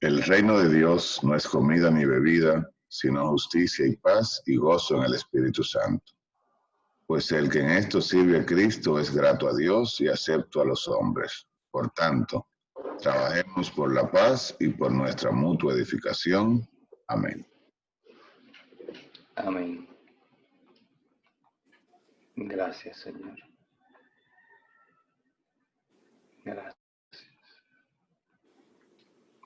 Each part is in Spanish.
El reino de Dios no es comida ni bebida, sino justicia y paz y gozo en el Espíritu Santo. Pues el que en esto sirve a Cristo es grato a Dios y acepto a los hombres. Por tanto, trabajemos por la paz y por nuestra mutua edificación. Amén. Amén. Gracias, Señor. Gracias.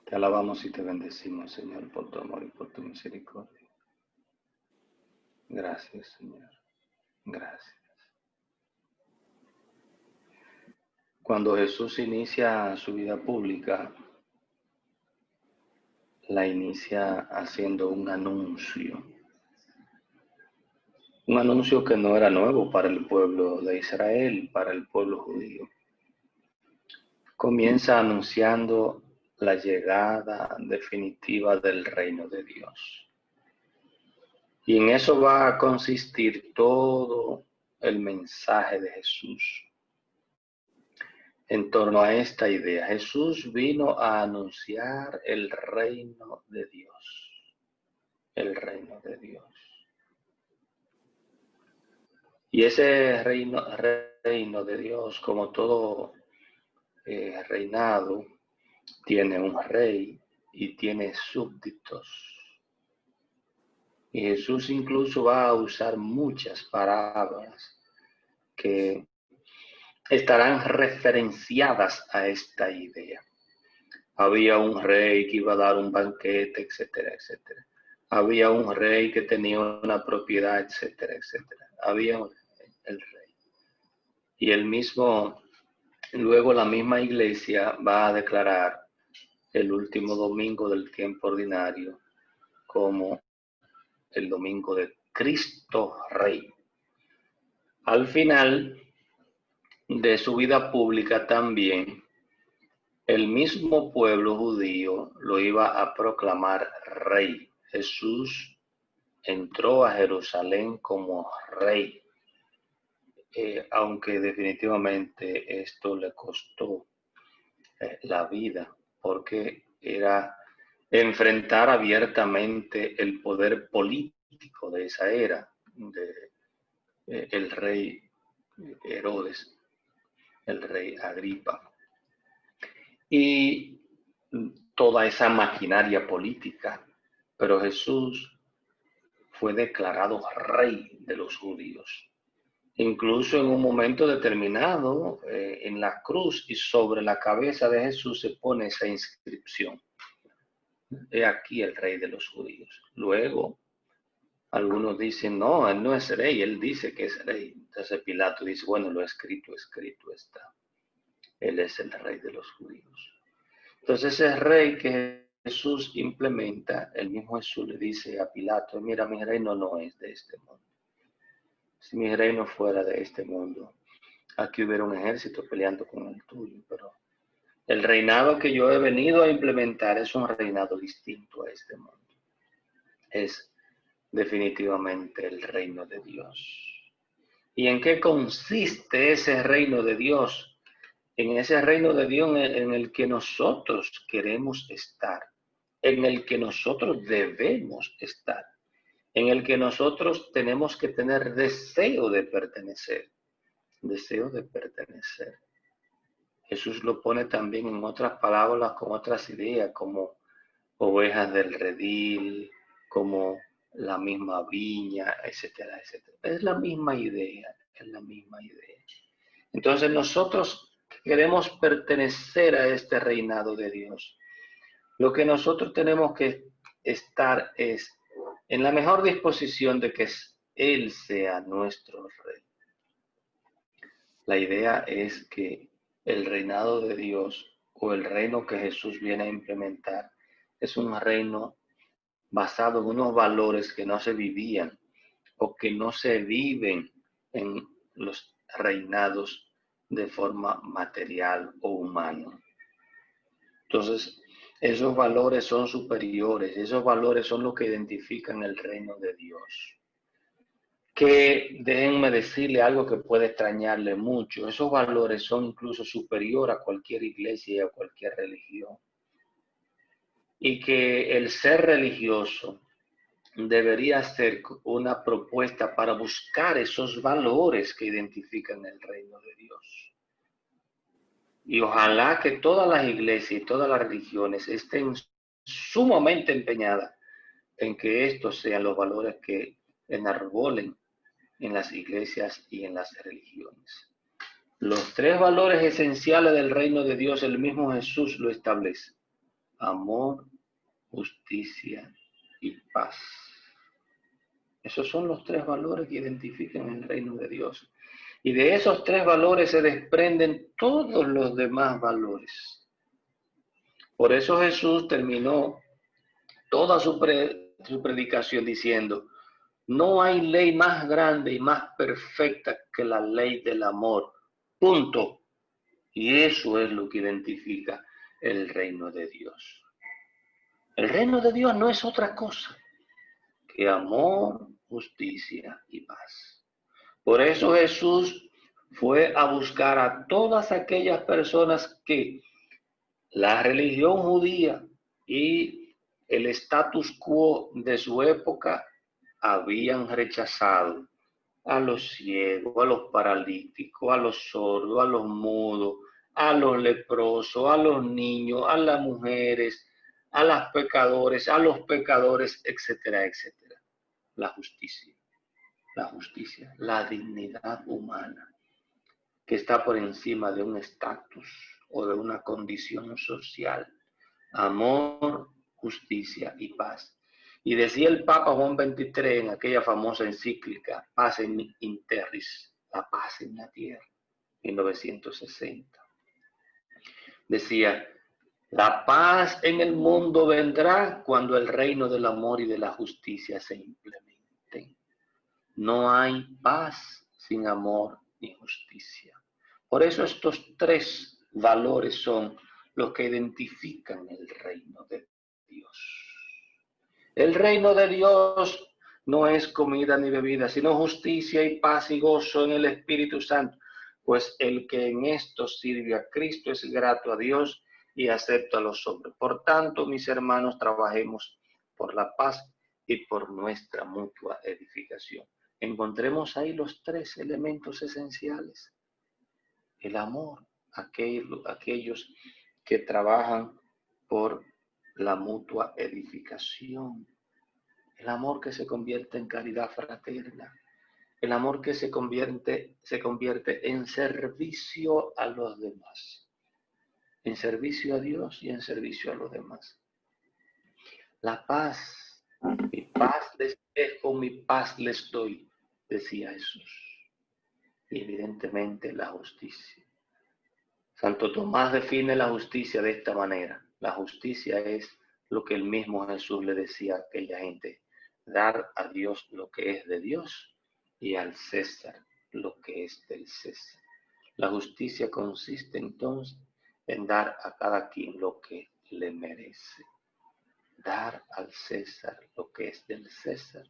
Te alabamos y te bendecimos, Señor, por tu amor y por tu misericordia. Gracias, Señor. Gracias. Cuando Jesús inicia su vida pública, la inicia haciendo un anuncio que no era nuevo para el pueblo de Israel, para el pueblo judío. Comienza anunciando la llegada definitiva del reino de Dios. Y en eso va a consistir todo el mensaje de Jesús. En torno a esta idea, Jesús vino a anunciar el reino de Dios. El reino de Dios. Y ese reino de Dios, como todo reinado, tiene un rey y tiene súbditos. Y Jesús incluso va a usar muchas palabras que estarán referenciadas a esta idea. Había un rey que iba a dar un banquete, etcétera, etcétera. Había un rey que tenía una propiedad, etcétera, etcétera. Había el rey. Y el mismo, luego la misma iglesia va a declarar el último domingo del tiempo ordinario como el domingo de Cristo Rey. Al final de su vida pública también, el mismo pueblo judío lo iba a proclamar rey. Jesús entró a Jerusalén como rey, aunque definitivamente esto le costó la vida, porque era enfrentar abiertamente el poder político de esa era, el rey Herodes, el rey Agripa, y toda esa maquinaria política. Pero Jesús fue declarado rey de los judíos. Incluso en un momento determinado, en la cruz y sobre la cabeza de Jesús se pone esa inscripción: he aquí el rey de los judíos. Luego, algunos dicen, no, él no es rey, él dice que es rey. Entonces Pilato dice, bueno, lo escrito está. Él es el rey de los judíos. Entonces ese rey que Jesús implementa, el mismo Jesús le dice a Pilato, mira, mi reino no es de este mundo. Si mi reino fuera de este mundo, aquí hubiera un ejército peleando con el tuyo, pero el reinado que yo he venido a implementar es un reinado distinto a este mundo. Es definitivamente el reino de Dios. ¿Y en qué consiste ese reino de Dios? En ese reino de Dios en el que nosotros queremos estar, en el que nosotros debemos estar, en el que nosotros tenemos que tener deseo de pertenecer, deseo de pertenecer. Jesús lo pone también en otras palabras, con otras ideas, como ovejas del redil, como la misma viña, etcétera, etcétera. Es la misma idea, es la misma idea. Entonces nosotros queremos pertenecer a este reinado de Dios. Lo que nosotros tenemos que estar es en la mejor disposición de que Él sea nuestro rey. La idea es que el reinado de Dios o el reino que Jesús viene a implementar es un reino basado en unos valores que no se vivían o que no se viven en los reinados de forma material o humana. Entonces, esos valores son superiores, esos valores son los que identifican el reino de Dios. Que déjenme decirle algo que puede extrañarle mucho, esos valores son incluso superiores a cualquier iglesia y a cualquier religión. y que el ser religioso debería ser una propuesta para buscar esos valores que identifican el reino de Dios. Y ojalá que todas las iglesias y todas las religiones estén sumamente empeñadas en que estos sean los valores que enarbolen en las iglesias y en las religiones. Los tres valores esenciales del reino de Dios, el mismo Jesús lo establece: amor, justicia y paz. Esos son los tres valores que identifican el reino de Dios. Y de esos tres valores se desprenden todos los demás valores. Por eso Jesús terminó toda su predicación diciendo: no hay ley más grande y más perfecta que la ley del amor. Punto. Y eso es lo que identifica el reino de Dios. El reino de Dios no es otra cosa que amor, justicia y paz. Por eso Jesús fue a buscar a todas aquellas personas que la religión judía y el status quo de su época habían rechazado: a los ciegos, a los paralíticos, a los sordos, a los mudos, a los leprosos, a los niños, a las mujeres, a los pecadores, etcétera, etcétera. La justicia, la dignidad humana, que está por encima de un estatus o de una condición social. Amor, justicia y paz. Y decía el Papa Juan XXIII en aquella famosa encíclica, Pacem in Terris, la paz en la tierra, 1960. Decía: la paz en el mundo vendrá cuando el reino del amor y de la justicia se implementen. No hay paz sin amor ni justicia. Por eso estos tres valores son los que identifican el reino de Dios. El reino de Dios no es comida ni bebida, sino justicia y paz y gozo en el Espíritu Santo, pues el que en esto sirve a Cristo es grato a Dios y acepto a los hombres. Por tanto, mis hermanos, trabajemos por la paz y por nuestra mutua edificación. Encontremos ahí los tres elementos esenciales: el amor, aquellos que trabajan por la mutua edificación; el amor que se convierte en caridad fraterna; el amor que se convierte en servicio a los demás, en servicio a Dios y en servicio a los demás. La paz, mi paz les dejo, mi paz les doy, decía Jesús. Y evidentemente la justicia. Santo Tomás define la justicia de esta manera: la justicia es lo que el mismo Jesús le decía a aquella gente: dar a Dios lo que es de Dios y al César lo que es del César. La justicia consiste entonces en dar a cada quien lo que le merece. Dar al César lo que es del César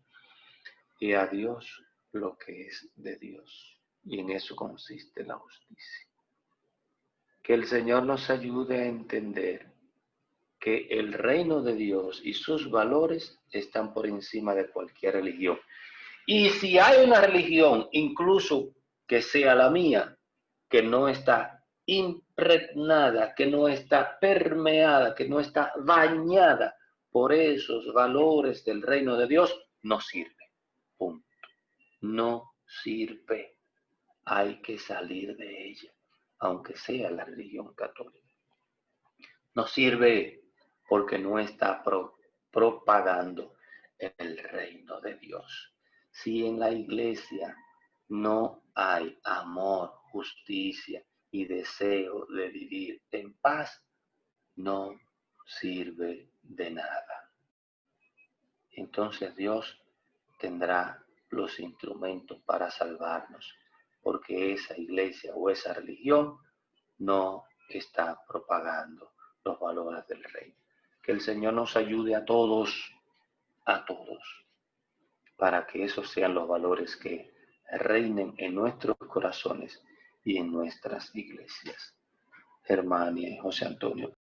y a Dios lo que es de Dios. Y en eso consiste la justicia. Que el Señor nos ayude a entender que el reino de Dios y sus valores están por encima de cualquier religión. Y si hay una religión, incluso que sea la mía, que no está impregnada, que no está permeada, que no está bañada por esos valores del reino de Dios, no sirve. Punto. No sirve. Hay que salir de ella, aunque sea la religión católica. No sirve porque no está propagando el reino de Dios. Si en la iglesia no hay amor, justicia y deseo de vivir en paz, no sirve de nada. Entonces Dios tendrá los instrumentos para salvarnos, porque esa iglesia o esa religión no está propagando los valores del reino. Que el Señor nos ayude a todos, para que esos sean los valores que reinen en nuestros corazones y en nuestras iglesias. Germania y José Antonio.